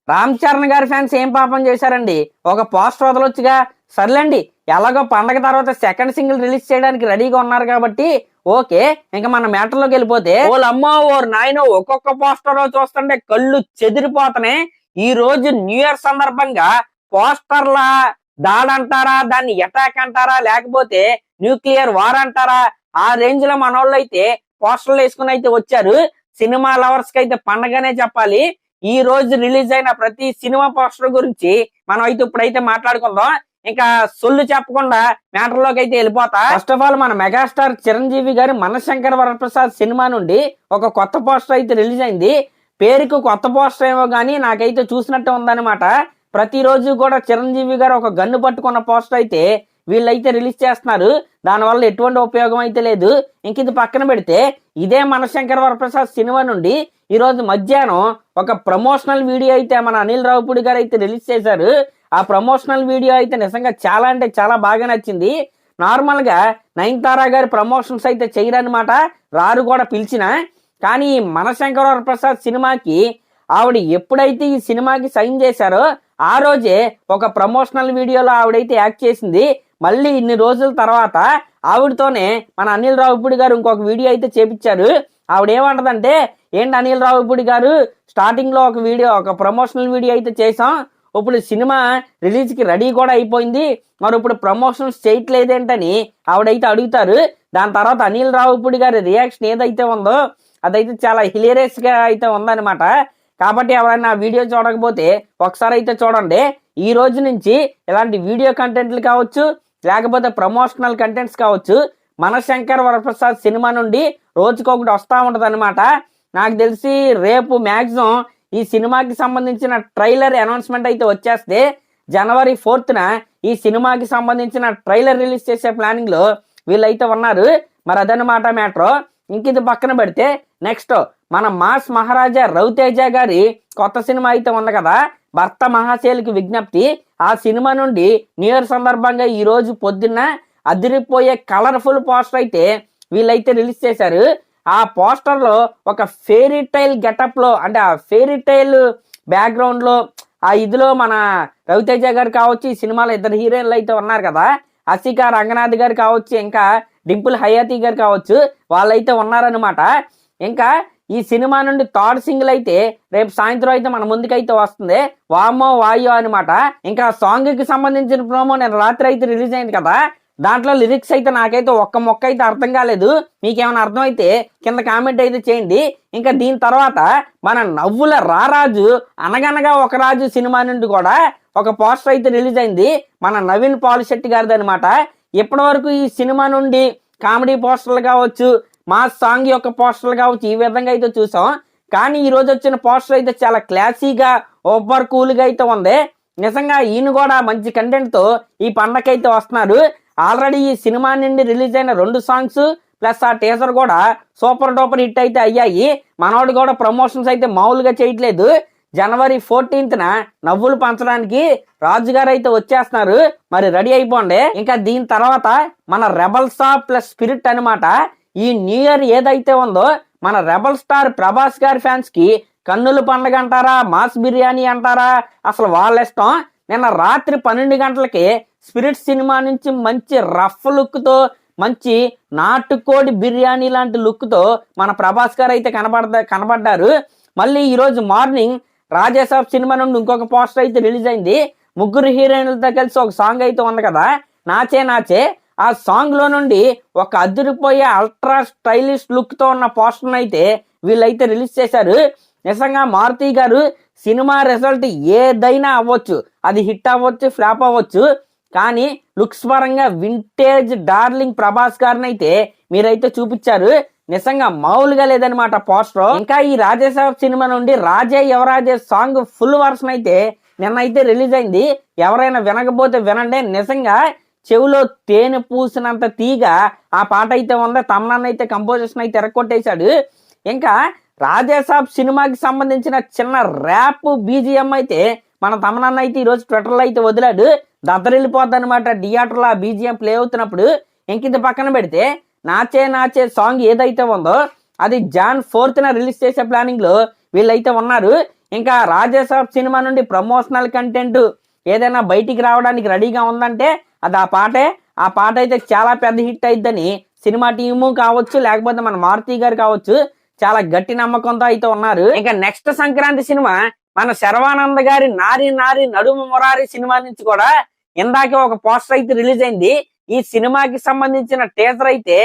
రామ్ చరణ్ గారి ఫ్యాన్స్ ఏం పాపం చేశారండి? ఒక పోస్టర్ వదలొచ్చుగా. సర్లేండి, ఎలాగో పండగ తర్వాత సెకండ్ సింగిల్ రిలీజ్ చేయడానికి రెడీగా ఉన్నారు కాబట్టి ఓకే. ఇంకా మన మ్యాటర్లోకి వెళ్ళిపోతే, ఓలమ్మో ఓరు నాయనో, ఒక్కొక్క పోస్టర్ చూస్తుంటే కళ్ళు చెదిరిపోతున్నాయి. ఈ రోజు న్యూ ఇయర్ సందర్భంగా పోస్టర్ల దాడంటారా, దాన్ని అటాక్ అంటారా, లేకపోతే న్యూక్లియర్ వార్ అంటారా, ఆ రేంజ్ లో మనోళ్ళు అయితే పోస్టర్లు వేసుకుని అయితే వచ్చారు. సినిమా లవర్స్ కి అయితే పండగనే చెప్పాలి. ఈ రోజు రిలీజ్ అయిన ప్రతి సినిమా పోస్టర్ గురించి మనం అయితే ఇప్పుడైతే మాట్లాడుకుందాం. ఇంకా సొల్లు చెప్పకుండా మ్యాటర్ లోకి అయితే వెళ్ళిపోతా. ఫస్ట్ ఆఫ్ ఆల్, మన మెగాస్టార్ చిరంజీవి గారి మనశంకర వరప్రసాద్ సినిమా నుండి ఒక కొత్త పోస్టర్ అయితే రిలీజ్ అయింది. పేరుకు కొత్త పోస్టర్ ఏమో గానీ నాకైతే చూసినట్టే ఉందన్నమాట. ప్రతిరోజు కూడా చిరంజీవి గారు ఒక గన్ను పట్టుకున్న పోస్టర్ అయితే వీళ్ళైతే రిలీజ్ చేస్తున్నారు. దానివల్ల ఎటువంటి ఉపయోగం అయితే లేదు. ఇంక ఇది పక్కన పెడితే, ఇదే మనశంకర వరప్రసాద్ సినిమా నుండి ఈ రోజు మధ్యాహ్నం ఒక ప్రమోషనల్ వీడియో అయితే మన అనిల్ రావిపూడి గారు అయితే రిలీజ్ చేశారు. ఆ ప్రమోషనల్ వీడియో అయితే నిజంగా చాలా అంటే చాలా బాగా నచ్చింది. నార్మల్ గా నయనతార గారి ప్రమోషన్స్ అయితే చేయరనమాట, రారు కూడా పిలిచిన. కానీ మనశంకర వరప్రసాద్ సినిమాకి ఆవిడ ఎప్పుడైతే ఈ సినిమాకి సైన్ చేశారో ఆ రోజే ఒక ప్రమోషనల్ వీడియోలో ఆవిడైతే యాక్ట్ చేసింది. మళ్ళీ ఇన్ని రోజుల తర్వాత ఆవిడతోనే మన అనిల్ రావిపూడి గారు ఇంకొక వీడియో అయితే చేపించారు. ఆవిడ ఏమంటదంటే, ఏంటి అనిల్ రావిపూడి గారు, స్టార్టింగ్ లో ఒక ప్రమోషనల్ వీడియో అయితే చేసాం, ఇప్పుడు సినిమా రిలీజ్ కి రెడీ కూడా అయిపోయింది, మరి ఇప్పుడు ప్రమోషన్స్ చేయట్లేదేంటని ఆవిడైతే అడుగుతారు. దాని తర్వాత అనిల్ రావిపూడి గారి రియాక్షన్ ఏదైతే ఉందో అదైతే చాలా హిలేరియస్ గా అయితే ఉందన్నమాట. కాబట్టి ఎవరైనా వీడియో చూడకపోతే ఒకసారి అయితే చూడండి. ఈ రోజు నుంచి ఇలాంటి వీడియో కంటెంట్లు కావచ్చు, లేకపోతే ప్రమోషనల్ కంటెంట్స్ కావచ్చు, మనశంకర్ వరప్రసాద్ సినిమా నుండి రోజుకొకటి వస్తూ ఉంటది అనమాట. నాకు తెలిసి రేపు మ్యాక్సిమం ఈ సినిమాకి సంబంధించిన ట్రైలర్ అనౌన్స్మెంట్ అయితే వచ్చేస్తే జనవరి 4న ఈ సినిమాకి సంబంధించిన ట్రైలర్ రిలీజ్ చేసే ప్లానింగ్ లో వీళ్ళైతే ఉన్నారు. మరి అదనమాట మ్యాటర్. ఇంక ఇది పక్కన పెడితే, నెక్స్ట్ మన మాస్ మహారాజా రవితేజ గారి కొత్త సినిమా అయితే ఉంది కదా, భర్త మహాశైలికి విజ్ఞప్తి. ఆ సినిమా నుండి న్యూ ఇయర్ సందర్భంగా ఈ రోజు పొద్దున్న అదిరిపోయే కలర్ఫుల్ పోస్టర్ అయితే వీళ్ళైతే రిలీజ్ చేశారు. ఆ పోస్టర్ లో ఒక ఫెయిరీ టైల్ గెటప్ లో, అంటే ఆ ఫెయిరీ టైల్ బ్యాక్గ్రౌండ్ లో, ఆ ఇదిలో మన రవితేజ గారు కావచ్చు, ఈ సినిమాలో ఇద్దరు హీరోయిన్లు అయితే ఉన్నారు కదా, అసికా రంగనాథ్ గారు కావచ్చు, ఇంకా డింపుల్ హయాతి గారు కావచ్చు, వాళ్ళైతే ఉన్నారనమాట. ఇంకా ఈ సినిమా నుండి థర్డ్ సింగిల్ అయితే రేపు సాయంత్రం అయితే మన ముందుకైతే వస్తుంది, వామో వాయో అనమాట. ఇంకా సాంగ్ కి సంబంధించిన ప్రోమో నేను రాత్రి అయితే రిలీజ్ అయింది కదా, దాంట్లో లిరిక్స్ అయితే నాకైతే ఒక్క మొక్క అయితే అర్థం కాలేదు. మీకేమైనా అర్థం అయితే కింద కామెంట్ అయితే చేయండి. ఇంకా దీని తర్వాత మన నవ్వుల రారాజు అనగనగా ఒక రాజు సినిమా నుండి కూడా ఒక పోస్టర్ అయితే రిలీజ్ అయింది, మన నవీన్ పాలిశెట్టి గారిది అనమాట. ఇప్పటి వరకు ఈ సినిమా నుండి కామెడీ పోస్టర్లు కావచ్చు, మా సాంగ్ యొక్క పోస్టర్లు కావచ్చు, ఈ విధంగా అయితే చూసాం. కానీ ఈ రోజు వచ్చిన పోస్టర్ అయితే చాలా క్లాసీగా ఓవర్ కూల్ గా అయితే ఉంది. నిజంగా ఈయన కూడా మంచి కంటెంట్ తో ఈ పండగైతే వస్తున్నారు. ఆల్రెడీ ఈ సినిమా నుండి రిలీజ్ అయిన 2 సాంగ్స్ ప్లస్ ఆ టీజర్ కూడా సూపర్ డూపర్ హిట్ అయితే అయ్యాయి. మనోడు కూడా ప్రమోషన్స్ అయితే మామూలుగా చేయట్లేదు. జనవరి 14న నవ్వులు పంచడానికి రాజుగారు అయితే వచ్చేస్తున్నారు, మరి రెడీ అయిపోండి. ఇంకా దీని తర్వాత మన రెబల్ స్టార్ ప్లస్ స్పిరిట్ అనమాట. ఈ న్యూ ఇయర్ ఏదైతే ఉందో మన రెబల్ స్టార్ ప్రభాస్ గారి ఫ్యాన్స్ కి కన్నుల పండుగ అంటారా, మాస్ బిర్యానీ అంటారా, అసలు వాళ్ళ ఇష్టం. నిన్న రాత్రి 12 గంటలకి స్పిరిట్ సినిమా నుంచి మంచి రఫ్ లుక్ తో, మంచి నాటుకోడి బిర్యానీ లాంటి లుక్ తో మన ప్రభాస్ గారు అయితే కనబడ్డారు. మళ్ళీ ఈ రోజు మార్నింగ్ రాజేసాబ్ సినిమా నుండి ఇంకొక పోస్టర్ అయితే రిలీజ్ అయింది. 3 హీరోయిన్లతో కలిసి ఒక సాంగ్ అయితే ఉంది కదా, నాచే నాచే. ఆ సాంగ్ లో నుండి ఒక అదిరిపోయే అల్ట్రా స్టైలిష్ లుక్ తో ఉన్న పోస్టర్ అయితే వీళ్ళైతే రిలీజ్ చేశారు. నిజంగా మారుతి గారు సినిమా రిజల్ట్ ఏదైనా అవ్వచ్చు, అది హిట్ అవ్వచ్చు, ఫ్లాప్ అవ్వచ్చు, కానీ లుక్స్ పరంగా వింటేజ్ డార్లింగ్ ప్రభాస్ గారిని అయితే మీరైతే చూపించారు. నిజంగా మామూలుగా లేదనమాట పోస్టర్. ఇంకా ఈ రాజేసాబ్ సినిమా నుండి రాజే యువరాజే సాంగ్ ఫుల్ వర్షన్ అయితే నిన్నైతే రిలీజ్ అయింది. ఎవరైనా వినకపోతే వినండి. నిజంగా చెవులో తేనె పూసినంత తీగ ఆ పాట అయితే ఉంది. తమన్నాన్ని అయితే కంపోజిషన్ అయితే ఎరగొట్టేశాడు. ఇంకా రాజేసాబ్ సినిమాకి సంబంధించిన చిన్న ర్యాప్ బీజిఎం అయితే మన తమన్నాన్న అయితే ఈరోజు ట్విట్టర్లో అయితే వదిలాడు. దద్దరిల్లిపోద్ది అనమాట థియేటర్లో ఆ బీజిఎం ప్లే అవుతున్నప్పుడు. ఇంక ఇది పక్కన పెడితే నాచే నాచే సాంగ్ ఏదైతే ఉందో అది జాన్ 4న రిలీజ్ చేసే ప్లానింగ్ లో వీళ్ళైతే ఉన్నారు. ఇంకా రాజేసాబ్ సినిమా నుండి ప్రమోషనల్ కంటెంట్ ఏదైనా బయటికి రావడానికి రెడీగా ఉందంటే అది ఆ పాట అయితే చాలా పెద్ద హిట్ అయిద్దని సినిమా టీము కావచ్చు, లేకపోతే మన మారుతి గారు కావచ్చు, చాలా గట్టి నమ్మకంతో అయితే ఉన్నారు. ఇంకా నెక్స్ట్ సంక్రాంతి సినిమా మన శర్వానంద్ గారి నారి నారి నడుము మురారి సినిమా నుంచి కూడా ఇందాకే ఒక పోస్టర్ అయితే రిలీజ్ అయింది. ఈ సినిమాకి సంబంధించిన టీజర్ అయితే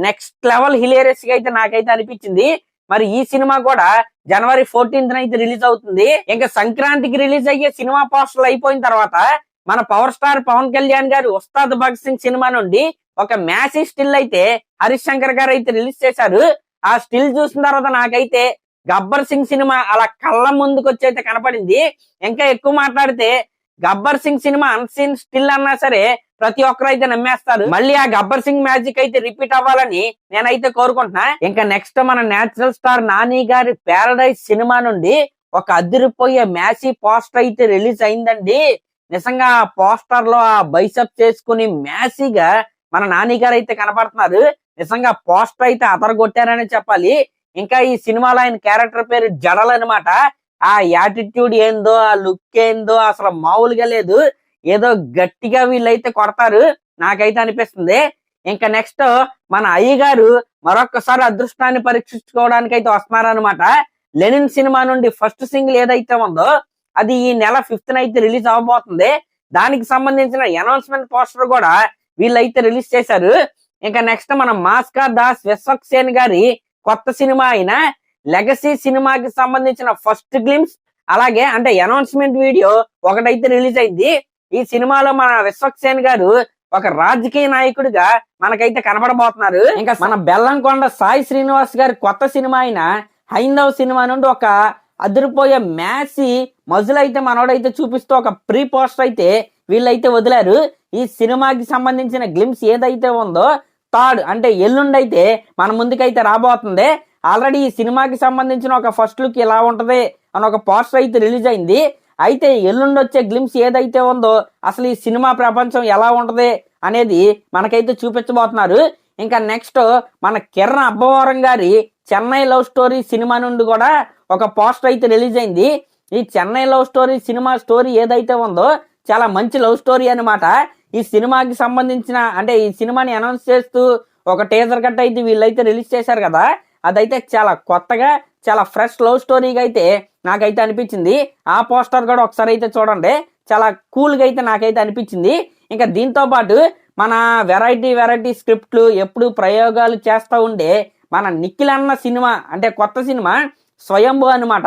నెక్స్ట్ లెవెల్ హిలేరియస్ గా అయితే నాకైతే అనిపించింది. మరి ఈ సినిమా కూడా జనవరి 14th అయితే రిలీజ్ అవుతుంది. ఇంకా సంక్రాంతికి రిలీజ్ అయ్యే సినిమా పోస్టర్లు అయిపోయిన తర్వాత మన పవర్ స్టార్ పవన్ కళ్యాణ్ గారు ఉస్తాద్ భగత్ సింగ్ సినిమా నుండి ఒక మ్యాసీ స్టిల్ అయితే హరీష్ శంకర్ గారు అయితే రిలీజ్ చేశారు. ఆ స్టిల్ చూసిన తర్వాత నాకైతే గబ్బర్ సింగ్ సినిమా అలా కళ్ళ ముందుకు వచ్చి అయితే కనపడింది. ఇంకా ఎక్కువ మాట్లాడితే Gabbar Singh cinema unseen still అన్నా సరే ప్రతి ఒక్కరు అయితే నమ్మేస్తారు. మళ్ళీ ఆ గబ్బర్ సింగ్ మ్యాజిక్ అయితే రిపీట్ అవ్వాలని నేనైతే కోరుకుంటున్నా. ఇంకా నెక్స్ట్ మన నేచురల్ స్టార్ నాని గారి ప్యారడైజ్ సినిమా నుండి ఒక అదిరిపోయే మ్యాసీ పోస్టర్ అయితే రిలీజ్ అయిందండి. నిజంగా ఆ పోస్టర్ లో ఆ బైసప్ చేసుకుని మ్యాసీగా మన నాని గారు అయితే కనపడుతున్నారు. నిజంగా పోస్టర్ అయితే అదరగొట్టారని చెప్పాలి. ఇంకా ఈ సినిమాలో ఆయన క్యారెక్టర్ పేరు జడల్ అనమాట. ఆ యాటిట్యూడ్ ఏందో, ఆ లుక్ ఏందో అసలు మామూలుగా లేదు. ఏదో గట్టిగా వీళ్ళైతే కొడతారు నాకైతే అనిపిస్తుంది. ఇంకా నెక్స్ట్ మన అయ్య గారు మరొకసారి అదృష్టాన్ని పరీక్షించుకోవడానికి అయితే వస్తున్నారనమాట. లెనిన్ సినిమా నుండి ఫస్ట్ సింగిల్ ఏదైతే ఉందో అది ఈ నెల 5th అయితే రిలీజ్ అవ్వబోతుంది. దానికి సంబంధించిన అనౌన్స్మెంట్ పోస్టర్ కూడా వీళ్ళైతే రిలీజ్ చేశారు. ఇంకా నెక్స్ట్ మన మాస్కర్ దాస్ విశ్వక్సేన్ గారి కొత్త సినిమా అయిన లెగసీ సినిమాకి సంబంధించిన ఫస్ట్ గ్లిమ్స్ అలాగే అంటే అనౌన్స్మెంట్ వీడియో ఒకటైతే రిలీజ్ అయింది. ఈ సినిమాలో మన విశ్వక్సేన్ గారు ఒక రాజకీయ నాయకుడిగా మనకైతే కనబడబోతున్నారు. ఇంకా మన బెల్లంకొండ సాయి శ్రీనివాస్ గారి కొత్త సినిమా అయిన హైందవ్ సినిమా నుండి ఒక అదిరిపోయే మ్యాసీ మజులైతే మనోడైతే చూపిస్తూ ఒక ప్రీ పోస్టర్ అయితే వీళ్ళైతే వదిలారు. ఈ సినిమాకి సంబంధించిన గ్లిమ్స్ ఏదైతే ఉందో థర్డ్ అంటే ఎల్లుండి అయితే మన ముందుకైతే రాబోతుంది. ఆల్రెడీ ఈ సినిమాకి సంబంధించిన ఒక ఫస్ట్ లుక్ ఎలా ఉంటది అని ఒక పోస్టర్ అయితే రిలీజ్ అయింది. అయితే ఎల్లుండి వచ్చే గ్లిమ్స్ ఏదైతే ఉందో అసలు ఈ సినిమా ప్రపంచం ఎలా ఉంటది అనేది మనకైతే చూపించబోతున్నారు. ఇంకా నెక్స్ట్ మన కిరణ్ అబ్బవరం గారి చెన్నై లవ్ స్టోరీ సినిమా నుండి కూడా ఒక పోస్టర్ అయితే రిలీజ్ అయింది. ఈ Chennai love story cinema story ఏదైతే ఉందో చాలా మంచి లవ్ స్టోరీ అనమాట. ఈ సినిమాకి సంబంధించిన అంటే ఈ సినిమాని అనౌన్స్ చేస్తూ ఒక టీజర్ కట్ అయితే వీళ్ళైతే రిలీజ్ చేశారు కదా, అదైతే చాలా కొత్తగా చాలా ఫ్రెష్ లవ్ స్టోరీగా అయితే నాకైతే అనిపించింది. ఆ పోస్టర్ కూడా ఒకసారి అయితే చూడండి, చాలా కూల్గా అయితే నాకైతే అనిపించింది. ఇంకా దీంతో పాటు మన వెరైటీ స్క్రిప్ట్లు ఎప్పుడు ప్రయోగాలు చేస్తూ ఉండే మన నిఖిల్ అన్న సినిమా అంటే కొత్త సినిమా స్వయంభూ అనమాట.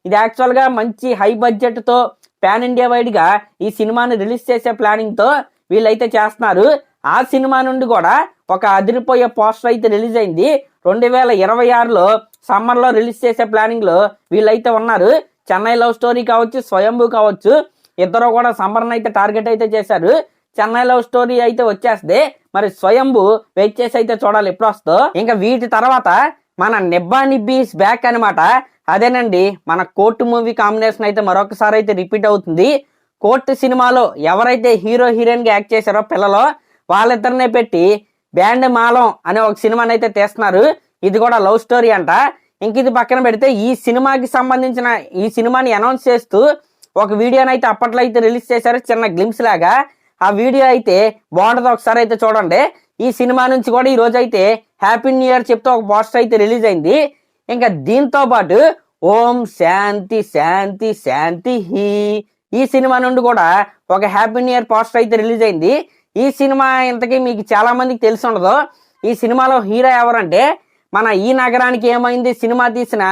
ఇది యాక్చువల్గా మంచి హై బడ్జెట్తో పాన్ ఇండియా వైడ్గా ఈ సినిమాని రిలీజ్ చేసే ప్లానింగ్తో వీళ్ళైతే చేస్తున్నారు. ఆ సినిమా నుండి కూడా ఒక అదిరిపోయే పోస్టర్ అయితే రిలీజ్ అయింది. 2026లో సమ్మర్లో రిలీజ్ చేసే ప్లానింగ్లో వీళ్ళైతే ఉన్నారు. చెన్నై లవ్ స్టోరీ కావచ్చు, స్వయంభూ కావచ్చు, ఇద్దరు కూడా సమ్మర్ని అయితే టార్గెట్ అయితే చేశారు. చెన్నై లవ్ స్టోరీ అయితే వచ్చేస్తే మరి స్వయంభూ వెయిట్ చేసి అయితే చూడాలి ఎప్పుడు వస్తుందో. ఇంకా వీటి తర్వాత మన నిబ్బా నిబ్బీస్ బ్యాక్ అనమాట. అదేనండి మన కోర్టు మూవీ కాంబినేషన్ అయితే మరొకసారి అయితే రిపీట్ అవుతుంది. కోర్టు సినిమాలో ఎవరైతే హీరో హీరోయిన్ గా యాక్ట్ చేశారో పిల్లలో వాళ్ళిద్దరినే పెట్టి బ్యాండ్ మాలం అనే ఒక సినిమాని అయితే తీస్తున్నారు. ఇది కూడా లవ్ స్టోరీ అంట. ఇంక ఇది పక్కన పెడితే ఈ సినిమాకి సంబంధించిన ఈ సినిమాని అనౌన్స్ చేస్తూ ఒక వీడియోని అయితే అప్పట్లో అయితే రిలీజ్ చేశారు, చిన్న గ్లిమ్స్ లాగా. ఆ వీడియో అయితే బాగుంటుంది, ఒకసారి అయితే చూడండి. ఈ సినిమా నుంచి కూడా ఈ రోజు అయితే హ్యాపీ న్యూ ఇయర్ చెప్తూ ఒక పోస్టర్ అయితే రిలీజ్ అయింది. ఇంకా దీంతో పాటు ఓం శాంతి శాంతి శాంతి ఈ సినిమా నుండి కూడా ఒక హ్యాపీ న్యూ ఇయర్ పోస్టర్ అయితే రిలీజ్ అయింది. ఈ సినిమా ఇంతకీ మీకు చాలా మందికి తెలిసి ఉండదు. ఈ సినిమాలో హీరో ఎవరంటే మన ఈ నగరానికి ఏమైంది సినిమా తీసిన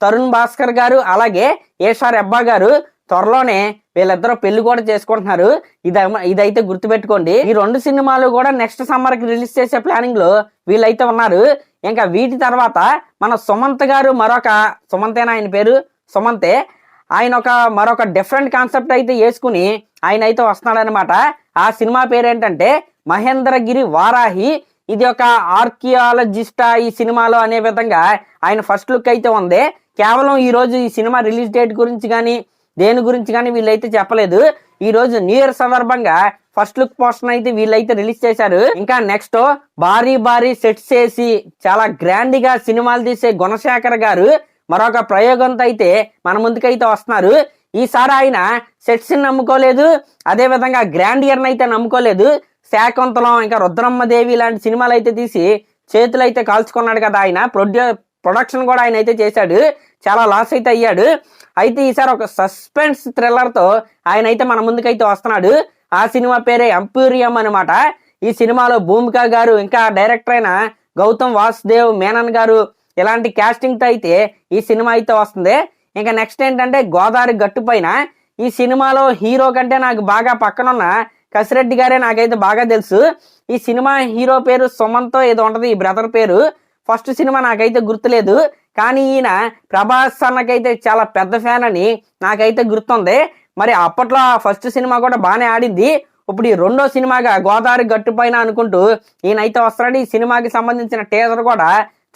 తరుణ్ భాస్కర్ గారు అలాగే ఏషార్ అబ్బా గారు. త్వరలోనే వీళ్ళిద్దరూ పెళ్లి కూడా చేసుకుంటున్నారు. ఇదైతే గుర్తుపెట్టుకోండి. ఈ రెండు సినిమాలు కూడా నెక్స్ట్ సమ్మర్ కి రిలీజ్ చేసే ప్లానింగ్ లో వీళ్ళైతే ఉన్నారు. ఇంకా వీటి తర్వాత మన సుమంత్ గారు సుమంతేనా ఆయన పేరు సుమంతే, ఆయన మరొక డిఫరెంట్ కాన్సెప్ట్ అయితే వేసుకుని ఆయన అయితే వస్తున్నాడనమాట. ఆ సినిమా పేరు ఏంటంటే మహేంద్రగిరి వారాహి. ఇది ఒక ఆర్కియాలజిస్టా ఈ సినిమాలో అనే విధంగా ఆయన ఫస్ట్ లుక్ అయితే ఉంది. కేవలం ఈ రోజు ఈ సినిమా రిలీజ్ డేట్ గురించి కానీ దేని గురించి కానీ వీళ్ళైతే చెప్పలేదు. ఈ రోజు న్యూ ఇయర్ సందర్భంగా ఫస్ట్ లుక్ పోస్టర్ అయితే వీళ్ళైతే రిలీజ్ చేశారు. ఇంకా నెక్స్ట్ భారీ సెట్స్ చేసి చాలా గ్రాండ్ గా సినిమాలు తీసే గుణశేఖర్ గారు మరొక ప్రయోగంతో అయితే మన ముందుకైతే వస్తున్నారు. ఈసారి ఆయన సెట్స్ ని నమ్ముకోలేదు, అదే విధంగా గ్రాండియర్ అయితే నమ్ముకోలేదు. శాకుంతలం ఇంకా రుద్రమ్మదేవి లాంటి సినిమాలు అయితే తీసి చేతులు అయితే కాల్చుకున్నాడు కదా ఆయన. ప్రొడక్షన్ కూడా ఆయన అయితే చేశాడు, చాలా లాస్ అయితే అయ్యాడు. అయితే ఈసారి ఒక సస్పెన్స్ థ్రిల్లర్ తో ఆయన అయితే మన ముందుకైతే వస్తున్నాడు. ఆ సినిమా పేరే ఎంపీరియం అనమాట. ఈ సినిమాలో భూమిక గారు, ఇంకా డైరెక్టర్ అయిన గౌతమ్ వాసుదేవ్ మేనన్ గారు, ఇలాంటి క్యాస్టింగ్ తో అయితే ఈ సినిమా అయితే వస్తుంది. ఇంకా నెక్స్ట్ ఏంటంటే గోదావరి గట్టు పైన. ఈ సినిమాలో హీరో కంటే నాకు బాగా పక్కనున్న కసిరెడ్డి గారే నాకైతే బాగా తెలుసు. ఈ సినిమా హీరో పేరు సుమంతో ఏదో ఉంటది, ఈ బ్రదర్ పేరు. ఫస్ట్ సినిమా నాకైతే గుర్తులేదు, కానీ ఈయన ప్రభాస్ అన్నకైతే చాలా పెద్ద ఫ్యాన్ అని నాకైతే గుర్తుంది. మరి అప్పట్లో ఫస్ట్ సినిమా కూడా బాగానే ఆడింది. ఇప్పుడు ఈ రెండో సినిమాగా గోదావరి గట్టు పైన అనుకుంటూ ఈయనైతే వస్తున్నాడు. ఈ సినిమాకి సంబంధించిన టీజర్ కూడా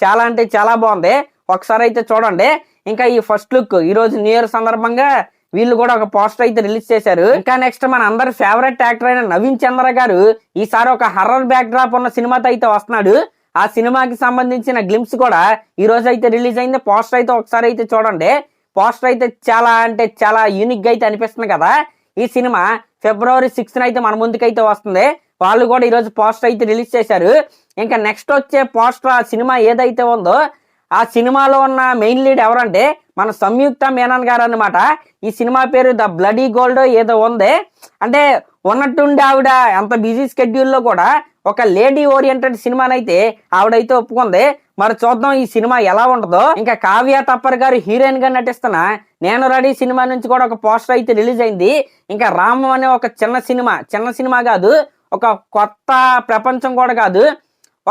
చాలా అంటే చాలా బాగుంది, ఒకసారి అయితే చూడండి. ఇంకా ఈ ఫస్ట్ లుక్ ఈ రోజు న్యూ ఇయర్ సందర్భంగా వీళ్ళు కూడా ఒక పోస్టర్ అయితే రిలీజ్ చేశారు. ఇంకా నెక్స్ట్ మన అందరి ఫేవరెట్ యాక్టర్ అయిన నవీన్ చంద్ర గారు ఈసారి ఒక హర్రర్ బ్యాక్ డ్రాప్ ఉన్న సినిమాతో అయితే వస్తున్నాడు. ఆ సినిమాకి సంబంధించిన గ్లింప్స్ కూడా ఈ రోజు అయితే రిలీజ్ అయింది. పోస్టర్ అయితే ఒకసారి అయితే చూడండి. పోస్టర్ అయితే చాలా అంటే చాలా యూనిక్ గా అయితే అనిపిస్తుంది కదా. ఈ సినిమా February 6th అయితే మన ముందుకైతే వస్తుంది. వాళ్ళు కూడా ఈ రోజు పోస్టర్ అయితే రిలీజ్ చేశారు. ఇంకా నెక్స్ట్ వచ్చే పోస్టర్ ఆ సినిమా ఏదైతే ఉందో ఆ సినిమాలో ఉన్న మెయిన్ లీడ్ ఎవరంటే మన సంయుక్త మేనన్ గారు అన్నమాట. ఈ సినిమా పేరు ద బ్లడీ గోల్డ్ ఏదో ఉంది. అంటే ఉన్నట్టుండి ఆవిడ అంత బిజీ స్కెడ్యూల్లో కూడా ఒక లేడీ ఓరియంటెడ్ సినిమానైతే ఆవిడైతే ఒప్పుకుంది. మరి చూద్దాం ఈ సినిమా ఎలా ఉంటుందో. ఇంకా కావ్య తప్పర్ గారు హీరోయిన్ గా నటిస్తున్న నేను రెడీ సినిమా నుంచి కూడా ఒక పోస్టర్ అయితే రిలీజ్ అయింది. ఇంకా రామం అనే ఒక చిన్న సినిమా కాదు, ఒక కొత్త ప్రపంచం కూడా కాదు,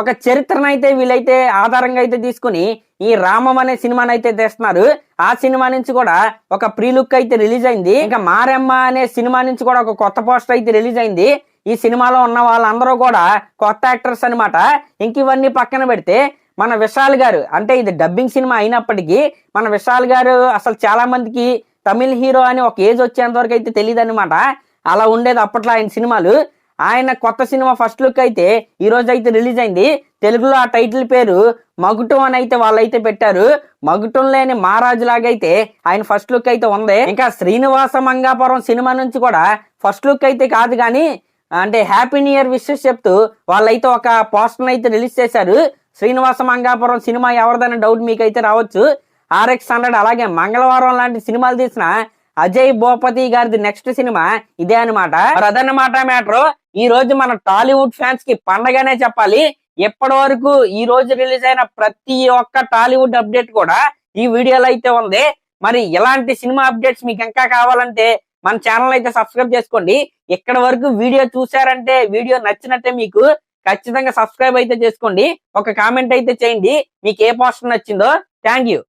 ఒక చరిత్రను అయితే వీళ్ళైతే ఆధారంగా అయితే తీసుకుని ఈ రామం అనే సినిమాని అయితే తెస్తున్నారు. ఆ సినిమా నుంచి కూడా ఒక ప్రీ లుక్ అయితే రిలీజ్ అయింది. ఇంకా మారెమ్మ అనే సినిమా నుంచి కూడా ఒక కొత్త పోస్టర్ అయితే రిలీజ్ అయింది. ఈ సినిమాలో ఉన్న వాళ్ళందరూ కూడా కొత్త యాక్టర్స్ అనమాట. ఇంక ఇవన్నీ పక్కన పెడితే మన విశాల్ గారు, అంటే ఇది డబ్బింగ్ సినిమా అయినప్పటికీ మన విశాల్ గారు అసలు చాలా మందికి తమిళ హీరో అని ఒక ఏజ్ వచ్చేంత వరకు అయితే తెలియదు అనమాట. అలా ఉండేది అప్పట్లో ఆయన సినిమాలు. ఆయన కొత్త సినిమా ఫస్ట్ లుక్ అయితే ఈ రోజు అయితే రిలీజ్ అయింది. తెలుగులో ఆ టైటిల్ పేరు మగుటం అని అయితే వాళ్ళైతే పెట్టారు. మగుటం లేని మహారాజు లాగైతే ఆయన ఫస్ట్ లుక్ అయితే ఉంది. ఇంకా శ్రీనివాస మంగాపురం సినిమా నుంచి కూడా ఫస్ట్ లుక్ అయితే కాదు కానీ అంటే హ్యాపీ న్యూ ఇయర్ విషెస్ చెప్తూ వాళ్ళైతే ఒక పోస్టర్ అయితే రిలీజ్ చేశారు. శ్రీనివాస మంగాపురం సినిమా ఎవరిదైనా డౌట్ మీకైతే రావచ్చు. RX100 అలాగే మంగళవారం లాంటి సినిమాలు తీసిన అజయ్ భూపతి గారిది నెక్స్ట్ సినిమా ఇదే అనమాట. అదన్నమాట మ్యాటర్. ఈ రోజు మన టాలీవుడ్ ఫ్యాన్స్ కి పండగనే చెప్పాలి. ఎప్పటి వరకు ఈ రోజు రిలీజ్ అయిన ప్రతి ఒక్క టాలీవుడ్ అప్డేట్ కూడా ఈ వీడియోలో అయితే ఉంది. మరి ఇలాంటి సినిమా అప్డేట్స్ మీకు ఇంకా కావాలంటే మన ఛానల్ అయితే సబ్స్క్రైబ్ చేసుకోండి. ఇక్కడ వరకు వీడియో చూసారంటే, వీడియో నచ్చినట్టే మీకు ఖచ్చితంగా సబ్స్క్రైబ్ అయితే చేసుకోండి. ఒక కామెంట్ అయితే చేయండి మీకు ఏ పోస్టర్ నచ్చిందో. Thank you.